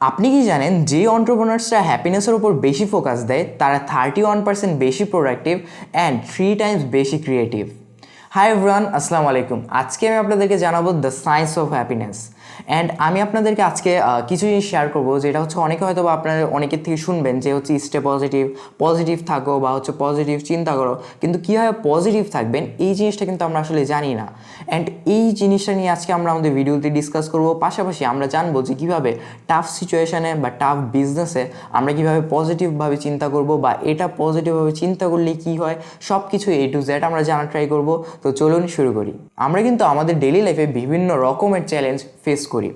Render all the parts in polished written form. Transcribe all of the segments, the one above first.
আপনি কি জানেন যে এন্টারপ্রেনার্সরা হ্যাপিনেসের উপর বেশি ফোকাস দেয় তারা 31% বেশি প্রোডাক্টিভ অ্যান্ড 3 টাইমস বেশি ক্রিয়েটিভ। হাই এভরিওয়ান, আসসালামু আলাইকুম। আজকে আমি আপনাদেরকে জানাবো the science of happiness. And আমি আপনাদেরকে আজকে কিছু জিনিস শেয়ার করবো, যেটা হচ্ছে অনেকে হয়তো বা আপনারা অনেকের থেকে শুনবেন যে হচ্ছে স্টে পজিটিভ, পজিটিভ থাকো বা হচ্ছে পজিটিভ চিন্তা করো, কিন্তু কীভাবে পজিটিভ থাকবেন এই জিনিসটা কিন্তু আমরা আসলে জানি না। অ্যান্ড এই জিনিসটা নিয়ে আজকে আমরা আমাদের ভিডিওতে ডিসকাস করবো। পাশাপাশি আমরা জানবো যে কীভাবে টাফ সিচুয়েশানে বা টাফ বিজনেসে আমরা কীভাবে পজিটিভভাবে চিন্তা করব বা এটা পজিটিভভাবে চিন্তা করলে কী হয়, সব কিছু A to Z আমরা জানার ট্রাই করব। তো চলুন শুরু করি। আমরা কিন্তু আমাদের ডেইলি লাইফে বিভিন্ন রকমের চ্যালেঞ্জ ফেস করি।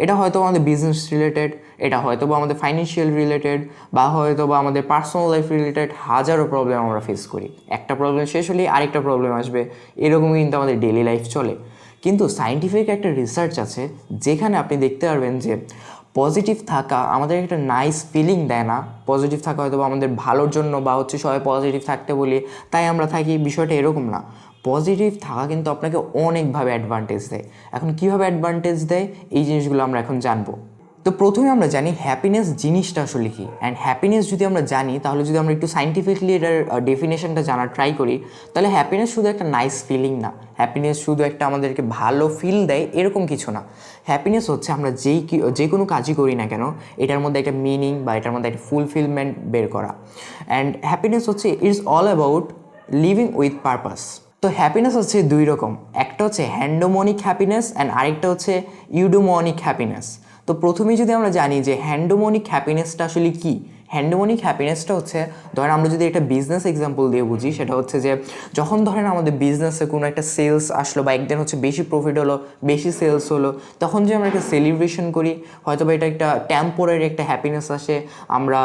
এটা হয়তো আমাদের বিজনেস রিলেটেড, এটা হয়তো বা আমাদের ফাইন্যান্সিয়াল রিলেটেড, বা হয়তো বা আমাদের পার্সোনাল লাইফ রিলেটেড। হাজারো প্রবলেম আমরা ফেস করি। একটা প্রবলেম শেষ হলেই আরেকটা প্রবলেম আসবে, এরকমই কিন্তু আমাদের ডেইলি লাইফ চলে। কিন্তু সায়েন্টিফিক একটা রিসার্চ আছে যেখানে আপনি দেখতে পারবেন যে পজিটিভ থাকা আমাদের একটা নাইস ফিলিং দেয় না। পজিটিভ থাকা হয়তো বা আমাদের ভালোর জন্য বা হচ্ছে সবাই পজিটিভ থাকতে বলি তাই আমরা থাকি, বিষয়টা এরকম না। পজিটিভ থাকা কিন্তু আপনাকে অনেকভাবে অ্যাডভান্টেজ দেয়। এখন কীভাবে অ্যাডভান্টেজ দেয় এই জিনিসগুলো আমরা এখন জানবো। তো প্রথমে আমরা জানি হ্যাপিনেস জিনিসটা আসলে কী। অ্যান্ড হ্যাপিনেস যদি আমরা জানি, তাহলে যদি আমরা একটু সাইন্টিফিকলি এটার ডেফিনেশনটা জানার ট্রাই করি, তাহলে হ্যাপিনেস শুধু একটা নাইস ফিলিং না। হ্যাপিনেস শুধু একটা আমাদেরকে ভালো ফিল দেয় এরকম কিছু না। হ্যাপিনেস হচ্ছে আমরা যে কোনো কাজই করি না কেন এটার মধ্যে একটা মিনিং বা এটার মধ্যে একটা ফুলফিলমেন্ট বের করা। অ্যান্ড হ্যাপিনেস হচ্ছে it's all about living with purpose. তো হ্যাপিনেস হচ্ছে দুই রকম, একটা হচ্ছে হ্যান্ডোমনিক হ্যাপিনেস অ্যান্ড আরেকটা হচ্ছে ইউডোমনিক হ্যাপিনেস। তো প্রথমেই যদি আমরা জানি যে হ্যান্ডোমনিক হ্যাপিনেসটা আসলে কী। হ্যান্ডোমনিক হ্যাপিনেসটা হচ্ছে, ধরেন আমরা যদি একটা বিজনেস এক্সাম্পল দিয়ে বুঝি, সেটা হচ্ছে যে যখন ধরেন আমাদের বিজনেসে কোনো একটা সেলস আসলো বা একদিন হচ্ছে বেশি প্রফিট হলো, বেশি সেলস হলো, তখন যে আমরা একটা সেলিব্রেশন করি, হয়তো বা এটা একটা টেম্পোরারি একটা হ্যাপিনেস আসে। আমরা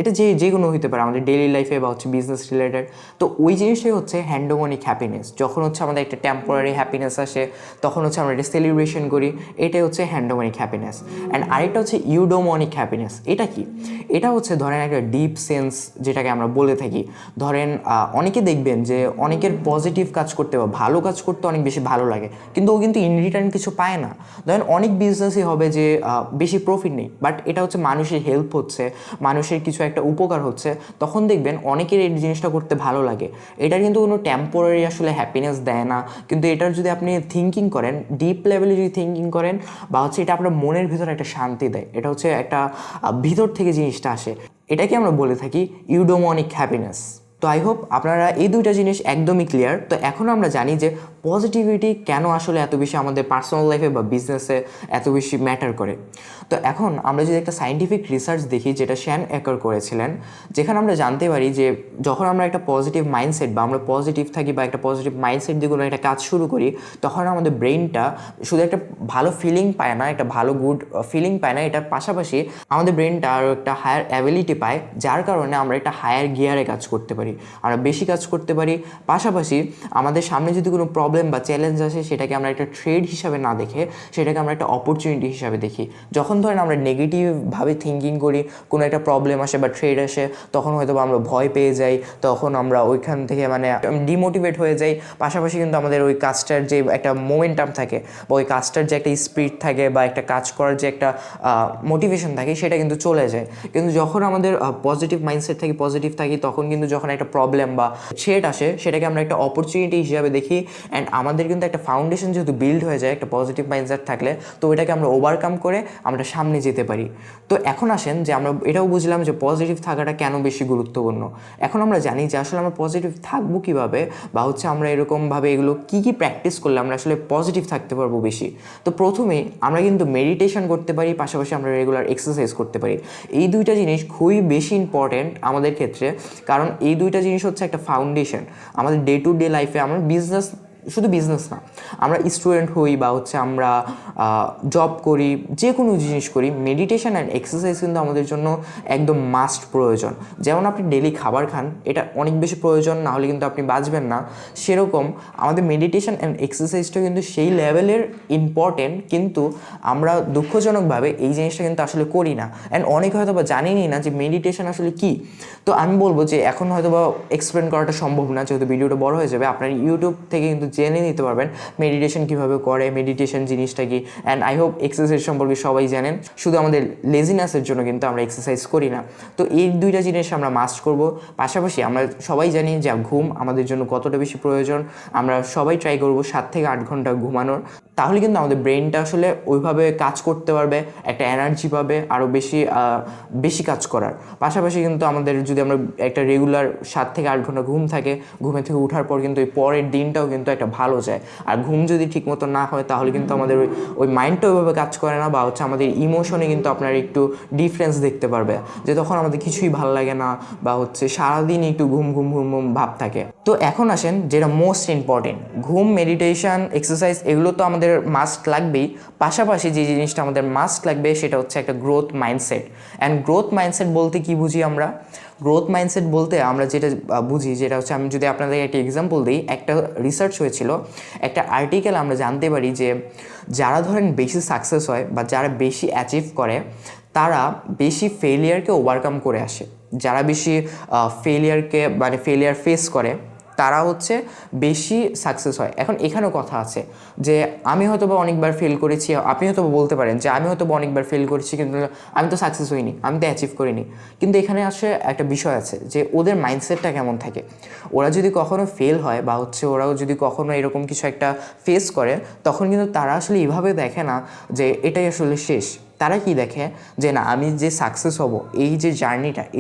এটা যে কোনো হতে পারে আমাদের ডেইলি লাইফে বা হচ্ছে বিজনেস রিলেটেড। তো ওই জিনিসটাই হচ্ছে হ্যান্ডোমনিক হ্যাপিনেস। যখন হচ্ছে আমাদের একটা টেম্পোরারি হ্যাপিনেস আসে তখন হচ্ছে আমরা এটা সেলিব্রেশন করি, এটাই হচ্ছে হ্যান্ডোমনিক হ্যাপিনেস। অ্যান্ড আরেকটা হচ্ছে ইউডোমনিক হ্যাপিনেস। এটা কি? এটা হচ্ছে ধরেন একটা ডিপ সেন্স, যেটাকে আমরা বলে থাকি। ধরেন অনেকে দেখবেন যে অনেকের পজিটিভ কাজ করতে বা ভালো কাজ করতে অনেক বেশি ভালো লাগে, কিন্তু ও কিন্তু ইন রিটার্ন কিছু পায় না। ধরেন অনেক বিজনেসই হবে যে বেশি প্রফিট নেই, বাট এটা হচ্ছে মানুষের হেল্প হচ্ছে, মানুষের কিছু একটা উপকার হচ্ছে, তখন দেখবেন অনেকের এই জিনিসটা করতে ভালো লাগে। এটার কিন্তু কোনো টেম্পোরারি আসলে হ্যাপিনেস দেয় না, কিন্তু এটার যদি আপনি থিঙ্কিং করেন, ডিপ লেভেলে যদি থিঙ্কিং করেন, বা হচ্ছে এটা আপনার মনের ভিতরে একটা শান্তি দেয়, এটা হচ্ছে একটা ভিতর থেকে জিনিসটা আসে, এটাকে আমরা বলে থাকি ইউডোমনিক হ্যাপিনেস। তো আই হোপ আপনারা এই দুইটা জিনিস একদমই ক্লিয়ার। তো এখন আমরা জানি যে পজিটিভিটি কেন আসলে এত বেশি আমাদের পার্সোনাল লাইফে বা বিজনেসে এত বেশি ম্যাটার করে। তো এখন আমরা যদি একটা সায়েন্টিফিক রিসার্চ দেখি, যেটা শ্যান একার করেছিলেন, যেখানে আমরা জানতে পারি যে যখন আমরা একটা পজিটিভ মাইন্ডসেট বা আমরা পজিটিভ থাকি বা একটা পজিটিভ মাইন্ডসেট দিয়ে কোনো একটা কাজ শুরু করি, তখন আমাদের ব্রেইনটা শুধু একটা ভালো ফিলিং পায় না, একটা ভালো গুড ফিলিং পায় না, এটার পাশাপাশি আমাদের ব্রেইনটা আরও একটা হায়ার অ্যাবিলিটি পায়, যার কারণে আমরা একটা হায়ার গিয়ারে কাজ করতে পারি, আমরা বেশি কাজ করতে পারি। পাশাপাশি আমাদের সামনে যদি কোনো প্রবলেম বা চ্যালেঞ্জ আসে, সেটাকে আমরা একটা থ্রেড হিসাবে না দেখে সেটাকে আমরা একটা অপরচুনিটি হিসাবে দেখি। যখন ধরেন আমরা নেগেটিভভাবে থিঙ্কিং করি, কোনো একটা প্রবলেম আসে বা থ্রেড আসে, তখন হয়তো বা আমরা ভয় পেয়ে যাই, তখন আমরা ওইখান থেকে মানে ডিমোটিভেট হয়ে যাই। পাশাপাশি কিন্তু আমাদের ওই কাজটার যে একটা মোমেন্টাম থাকে বা ওই কাজটার যে একটা স্পিরিট থাকে বা একটা কাজ করার যে একটা মোটিভেশন থাকে, সেটা কিন্তু চলে যায়। কিন্তু যখন আমাদের পজিটিভ মাইন্ডসেট থাকি, পজিটিভ থাকি, তখন কিন্তু যখন একটা প্রবলেম বা থ্রেট আসে, সেটাকে আমরা একটা অপরচুনিটি হিসাবে দেখি। অ্যান্ড আমাদের কিন্তু একটা ফাউন্ডেশন যেহেতু বিল্ড হয়ে যায় একটা পজিটিভ মাইন্ডসেট থাকলে, তো ওইটাকে আমরা ওভারকাম করে আমরা সামনে যেতে পারি। তো এখন আসেন যে আমরা এটাও বুঝলাম যে পজিটিভ থাকাটা কেন বেশি গুরুত্বপূর্ণ। এখন আমরা জানি যে আসলে আমরা পজিটিভ থাকবো কীভাবে, বা হচ্ছে আমরা এরকমভাবে এগুলো কী কী প্র্যাকটিস করলে আমরা আসলে পজিটিভ থাকতে পারবো বেশি। তো প্রথমেই আমরা কিন্তু মেডিটেশন করতে পারি, পাশাপাশি আমরা রেগুলার এক্সারসাইজ করতে পারি। এই দুইটা জিনিস খুবই বেশি ইম্পর্টেন্ট আমাদের ক্ষেত্রে, কারণ এই দুইটা জিনিস হচ্ছে একটা ফাউন্ডেশন আমাদের ডে টু ডে লাইফে। আমরা শুধু বিজনেস না, আমরা স্টুডেন্ট হই বা হচ্ছে আমরা জব করি, যে কোনো জিনিস করি, মেডিটেশন অ্যান্ড এক্সারসাইজ কিন্তু আমাদের জন্য একদম মাস্ট প্রয়োজন। যেমন আপনি ডেলি খাবার খান, এটা অনেক বেশি প্রয়োজন, না হলে কিন্তু আপনি বাঁচবেন না। সেরকম আমাদের মেডিটেশন অ্যান্ড এক্সারসাইজটা কিন্তু সেই লেভেলের ইম্পর্টেন্ট, কিন্তু আমরা দুঃখজনকভাবে এই জিনিসটা কিন্তু আসলে করি না। অ্যান্ড অনেকে হয়তো বা জানেনই না যে মেডিটেশন আসলে কী। তো আমি বলবো যে এখন হয়তো বা এক্সপ্লেন করাটা সম্ভব না, যেহেতু ভিডিওটা বড় হয়ে যাবে। আপনার ইউটিউব থেকে কিন্তু জেনে নিতে পারবেন মেডিটেশন কীভাবে করে, মেডিটেশন জিনিসটা কি। অ্যান্ড আই হোপ এক্সারসাইজ সম্পর্কে সবাই জানেন, শুধু আমাদের লেজিনেসের জন্য কিন্তু আমরা এক্সারসাইজ করি না। তো এই দুইটা জিনিস আমরা মাস্ট করব। পাশাপাশি আমরা সবাই জানি যে ঘুম আমাদের জন্য কতটা বেশি প্রয়োজন। আমরা সবাই ট্রাই করব 7 থেকে 8 ঘন্টা ঘুমানোর, তাহলে কিন্তু আমাদের ব্রেনটা আসলে ওইভাবে কাজ করতে পারবে, একটা এনার্জি পাবে আরও বেশি কাজ করার। পাশাপাশি কিন্তু আমাদের যদি আমরা একটা রেগুলার 7 থেকে 8 ঘন্টা ঘুম থাকে, ঘুমে থেকে ওঠার পর কিন্তু ওই পরের দিনটাও কিন্তু একটা ভালো যায়। আর ঘুম যদি ঠিক মতো না হয় তাহলে কিন্তু আমাদের ওই মাইন্ডটা ওইভাবে কাজ করে না, বা হচ্ছে আমাদের ইমোশনে কিন্তু আপনার একটু ডিফারেন্স দেখতে পারবে, যে তখন আমাদের কিছুই ভালো লাগে না, বা হচ্ছে সারাদিন একটু ঘুম ঘুম ঘুম ঘুম ভাব থাকে। তো এখন আসেন যেটা মোস্ট ইম্পর্টেন্ট, ঘুম, মেডিটেশন, এক্সারসাইজ এগুলো তো আমাদের মাস্ট লাগবেই। পাশাপাশি যে জিনিসটা আমাদের মাস্ট লাগবে সেটা হচ্ছে একটা growth mindset. And growth mindset বলতে কি বুঝি আমরা? গ্রোথ মাইন্ডসেট বলতে আমরা যেটা বুঝি, যেটা হচ্ছে, আমি যদি আপনাদের একটা এক্সাম্পল দিই, একটা রিসার্চ হয়েছিল, একটা আর্টিকেল আমরা জানতে পারি যে যারা ধরেন বেশি সাকসেস হয় বা যারা বেশি অ্যাচিভ করে তারা বেশি ফেলিয়ারকে ওভারকাম করে আসে। যারা বেশি ফেলিয়ার ফেস করে তারা হচ্ছে বেশি সাকসেস হয়। এখন এখানেও কথা আছে যে আমি হয়তো বা অনেকবার ফেল করেছি, আপনি হয়তো বলতে পারেন যে আমি হয়তো বা অনেকবার ফেল করেছি কিন্তু আমি তো সাকসেস হইনি, আমি তো অ্যাচিভ করিনি। কিন্তু এখানে আসে একটা বিষয় আছে যে ওদের মাইন্ডসেটটা কেমন থাকে। ওরা যদি কখনো ফেল হয় বা হচ্ছে ওরাও যদি কখনো এরকম কিছু একটা ফেস করে, তখন কিন্তু তারা আসলে এইভাবে দেখে না যে এটাই আসলে শেষ। তারা কি দেখে যে না, আমি যে সাকসেস হব, এই যে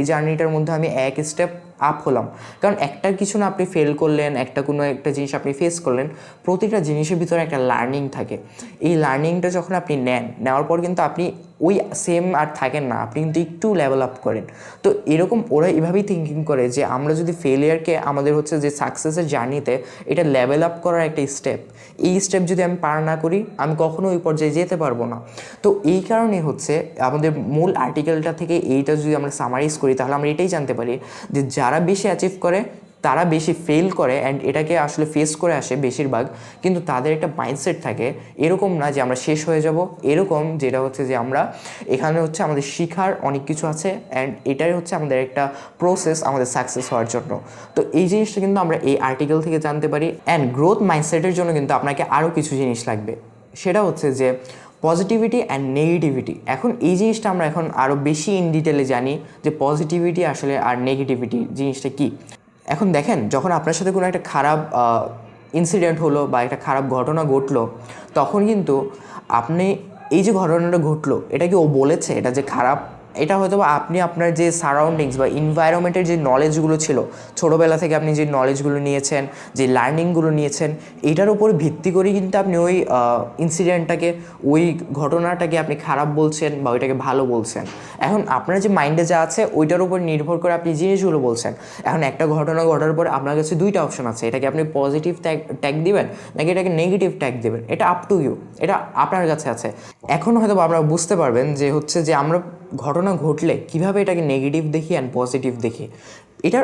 জার্নিটার মধ্যে আমি এক স্টেপ আপ হলাম। কারণ একটা কিছু না আপনি ফেল করলেন, কোনো একটা জিনিস আপনি ফেস করলেন, প্রতিটা জিনিসের ভিতরে একটা লার্নিং থাকে। এই লার্নিংটা যখন আপনি নেওয়ার পর কিন্তু আপনি ওই সেম আর থাকেন না, আপনি কিন্তু একটু লেভেল আপ করেন। তো এরকম ওরা এভাবেই থিঙ্কিং করে যে আমরা যদি ফেলিয়ারকে আমাদের হচ্ছে যে সাকসেসের জার্নিতে এটা লেভেল আপ করার একটা স্টেপ, এই স্টেপ যদি আমি পার না করি আমি কখনো ওই পর্যায়ে যেতে পারবো না। তো এই কারণে হচ্ছে আমাদের মূল আর্টিকেলটা থেকে এইটা যদি আমরা সামারাইজ করি তাহলে আমরা এটাই জানতে পারি যে যারা বেশি অ্যাচিভ করে তারা বেশি ফেল করে অ্যান্ড এটাকে আসলে ফেস করে আসে বেশিরভাগ, কিন্তু তাদের একটা মাইন্ডসেট থাকে এরকম না যে আমরা শেষ হয়ে যাব, এরকম যেটা হচ্ছে যে আমরা এখানে হচ্ছে আমাদের শেখার অনেক কিছু আছে অ্যান্ড এটাই হচ্ছে আমাদের একটা প্রসেস আমাদের সাকসেস হওয়ার জন্য। তো এই জিনিসটা কিন্তু আমরা এই আর্টিকেল থেকে জানতে পারি। অ্যান্ড গ্রোথ মাইন্ডসেটের জন্য কিন্তু আপনাকে আরও কিছু জিনিস লাগবে, সেটা হচ্ছে যে পজিটিভিটি অ্যান্ড নেগেটিভিটি। এখন এই জিনিসটা আমরা এখন আরও বেশি ইন ডিটেলে জানি যে পজিটিভিটি আসলে আর নেগেটিভিটি জিনিসটা কী। এখন দেখেন, যখন আপনার সাথে কোনো একটা খারাপ ইনসিডেন্ট হলো বা একটা খারাপ ঘটনা ঘটলো, তখন কিন্তু আপনি এই যে ঘটনাটা ঘটলো এটা কি ও বলেছে এটা যে খারাপ? এটা হয়তো বা আপনি আপনার যে সারাউন্ডিংস বা এনভায়রনমেন্টের যে নলেজগুলো ছিল ছোটোবেলা থেকে আপনি যে নলেজগুলো নিয়েছেন, যে লার্নিংগুলো নিয়েছেন, এটার উপর ভিত্তি করে কিন্তু আপনি ওই ইনসিডেন্টটাকে, ওই ঘটনাটাকে আপনি খারাপ বলছেন বা ওইটাকে ভালো বলছেন। এখন আপনার যে মাইন্ডে যা আছে ওইটার উপর নির্ভর করে আপনি জিনিসগুলো বলছেন। এখন একটা ঘটনা ঘটার পর আপনার কাছে দুইটা অপশন আছে, এটাকে আপনি পজিটিভ ট্যাগ দিবেন নাকি এটাকে নেগেটিভ ট্যাগ দেবেন, এটা আপ টু ইউ, এটা আপনার কাছে আছে। এখন হয়তো আপনারা বুঝতে পারবেন যে হচ্ছে যে আমরা ঘটনা ঘটলে কীভাবে এটাকে নেগেটিভ দেখি অ্যান্ড পজিটিভ দেখি। এটা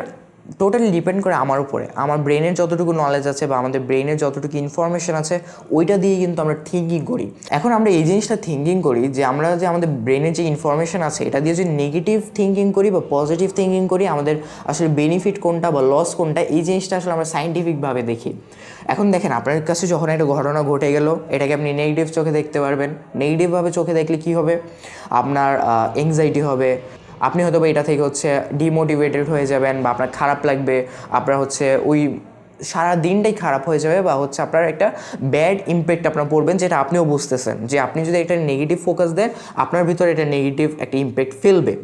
টোটালি ডিপেন্ড করে আমার উপরে, আমার ব্রেনের যতটুকু নলেজ আছে বা আমাদের ব্রেনের যতটুকু ইনফরমেশন আছে ওইটা দিয়ে কিন্তু আমরা থিঙ্কিং করি। এখন আমরা এই জিনিসটা থিঙ্কিং করি যে আমরা যে আমাদের ব্রেনের যে ইনফরমেশন আছে এটা দিয়ে যদি নেগেটিভ থিঙ্কিং করি বা পজিটিভ থিঙ্কিং করি, আমাদের আসলে বেনিফিট কোনটা বা লস কোনটা, এই জিনিসটা আসলে আমরা সাইন্টিফিকভাবে দেখি। এখন দেখেন, আপনার কাছে যখন একটা ঘটনা ঘটে গেল, এটাকে আপনি নেগেটিভ চোখে দেখতে পারবেন। নেগেটিভভাবে চোখে দেখলে কী হবে? আপনার এংজাইটি হবে, আপনি হয়তো বা এটা থেকে হচ্ছে ডিমোটিভেটেড হয়ে যাবেন, বা আপনার খারাপ লাগবে, আপনার হচ্ছে ওই সারা দিনটাই খারাপ হয়ে যাবে, বা হচ্ছে আপনার একটা ব্যাড ইম্প্যাক্ট আপনার পড়বেন, যেটা আপনিও বুঝতেছেন যে আপনি যদি একটা নেগেটিভ ফোকাস দেন আপনার ভিতরে এটা নেগেটিভ একটা ইম্প্যাক্ট ফেলবে।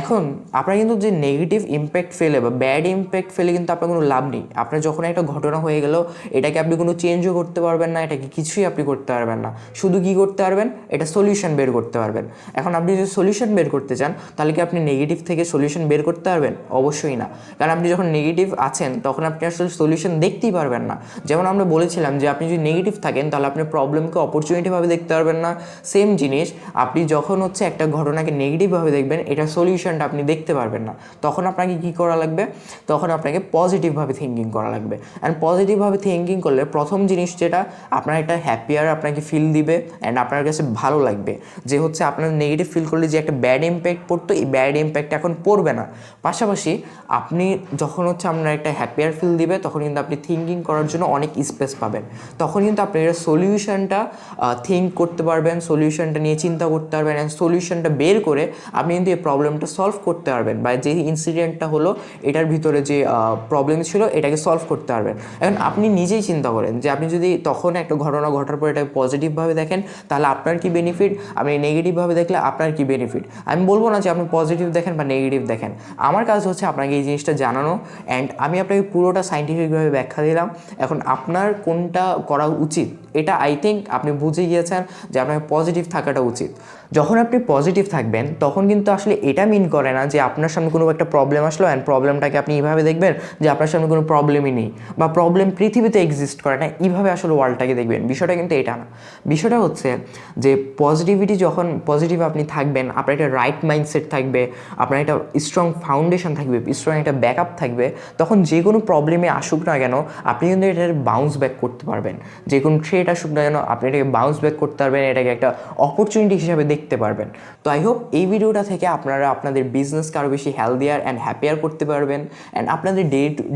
এখন আপনার কিন্তু যে নেগেটিভ ইম্প্যাক্ট ফেলে বা ব্যাড ইম্প্যাক্ট ফেলে কিন্তু আপনার কোনো লাভ নেই। আপনার যখন একটা ঘটনা হয়ে গেল এটাকে আপনি কোনো চেঞ্জও করতে পারবেন না, এটাকে কিছুই আপনি করতে পারবেন না। শুধু কী করতে পারবেন? এটা সলিউশন বের করতে পারবেন। এখন আপনি যদি সলিউশন বের করতে চান তাহলে কি আপনি নেগেটিভ থেকে সলিউশন বের করতে পারবেন? অবশ্যই না। কারণ আপনি যখন নেগেটিভ আছেন তখন আপনি আসলে সলিউশন দেখতেই পারবেন না। যেমন আমরা বলেছিলাম যে আপনি যদি নেগেটিভ থাকেন তাহলে আপনি প্রবলেমকে অপরচুনিটিভাবে দেখতে পারবেন না। সেম জিনিস আপনি যখন হচ্ছে একটা ঘটনাকে নেগেটিভভাবে দেখবেন, এটা সলিউশন সলিউশনটা আপনি দেখতে পারবেন না। তখন আপনাকে কী করা লাগবে? তখন আপনাকে পজিটিভভাবে থিঙ্কিং করা লাগবে। অ্যান্ড পজিটিভভাবে থিঙ্কিং করলে প্রথম জিনিস যেটা, আপনার একটা হ্যাপিয়ার আপনাকে ফিল দিবে অ্যান্ড আপনার কাছে ভালো লাগবে যে হচ্ছে আপনার নেগেটিভ ফিল করলে যে একটা ব্যাড ইম্প্যাক্ট পড়তো, এই ব্যাড ইম্প্যাক্ট এখন পড়বে না। পাশাপাশি আপনি যখন হচ্ছে আপনার একটা হ্যাপিয়ার ফিল দিবে, তখন কিন্তু আপনি থিঙ্কিং করার জন্য অনেক স্পেস পাবেন। তখন কিন্তু আপনি এটা সলিউশনটা থিঙ্ক করতে পারবেন, সলিউশনটা নিয়ে চিন্তা করতে পারবেন অ্যান্ড সলিউশনটা বের করে আপনি কিন্তু এই প্রবলেমটা সলভ করতে পারবেন, বা যে ইনসিডেন্টটা হলো এটার ভিতরে যে প্রবলেম ছিল এটাকে সলভ করতে পারবেন। এখন আপনি নিজেই চিন্তা করেন যে আপনি যদি তখন একটা ঘটনা ঘটার পর এটাকে পজিটিভভাবে দেখেন, তাহলে আপনার কি বেনিফিট, আপনি নেগেটিভভাবে দেখলে আপনার কি বেনিফিট। আমি বলবো না যে আপনি পজিটিভ দেখেন বা নেগেটিভ দেখেন, আমার কাজ হচ্ছে আপনাকে এই জিনিসটা জানানো অ্যান্ড আমি আপনাকে পুরোটা সাইন্টিফিকভাবে ব্যাখ্যা দিলাম। এখন আপনার কোনটা করা উচিত এটা আই থিঙ্ক আপনি বুঝে গিয়েছেন যে আপনাকে পজিটিভ থাকাটা উচিত। যখন আপনি পজিটিভ থাকবেন তখন কিন্তু আসলে এটা মিন করে না যে আপনার সামনে কোনো একটা প্রবলেম আসলো অ্যান্ড প্রবলেমটাকে আপনি এইভাবে দেখবেন যে আপনার সামনে কোনো প্রবলেমই নেই বা প্রবলেম পৃথিবীতে এক্সিস্ট করে না, এইভাবে আসলে ওয়ার্ল্ডটাকে দেখবেন। বিষয়টা কিন্তু এটা না। বিষয়টা হচ্ছে যে পজিটিভিটি, যখন পজিটিভ আপনি থাকবেন, আপনার একটা রাইট মাইন্ডসেট থাকবে, আপনার একটা স্ট্রং ফাউন্ডেশন থাকবে, স্ট্রং একটা ব্যাকআপ থাকবে, তখন যে কোনো প্রবলেমে আসুক না কেন আপনি কিন্তু এটার বাউন্স ব্যাক করতে পারবেন। যে কোনো থ্রেট আসুক না কেন আপনি এটাকে বাউন্স ব্যাক করতে পারবেন, এটাকে একটা অপরচুনিটি হিসাবে দেখতে পারবেন। তো আই হোপ এই ভিডিওটা থেকে আপনারা আপনাদের বিজনেসকে আরও বেশি হেলদিয়ার অ্যান্ড হ্যাপিয়ার করতে পারবেন অ্যান্ড আপনাদের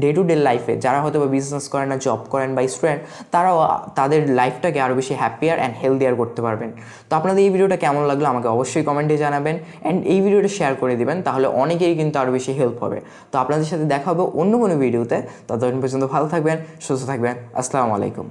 ডে টু ডে লাইফে যারা হয়তো বা বিজনেস করেন না, জব করেন বা স্টুডেন্ট, তারাও তাদের লাইফটাকে আরও বেশি হ্যাপিয়ার অ্যান্ড হেলদিয়ার করতে পারবেন। তো আপনাদের এই ভিডিওটা কেমন লাগলো আমাকে অবশ্যই কমেন্টে জানাবেন অ্যান্ড এই ভিডিওটা শেয়ার করে দিবেন, তাহলে অনেকেরই কিন্তু আরও বেশি হেল্প হবে। তো আপনাদের সাথে দেখা হবে অন্য কোনো ভিডিওতে। ততদিন পর্যন্ত ভালো থাকবেন, সুস্থ থাকবেন। আসসালামু আলাইকুম।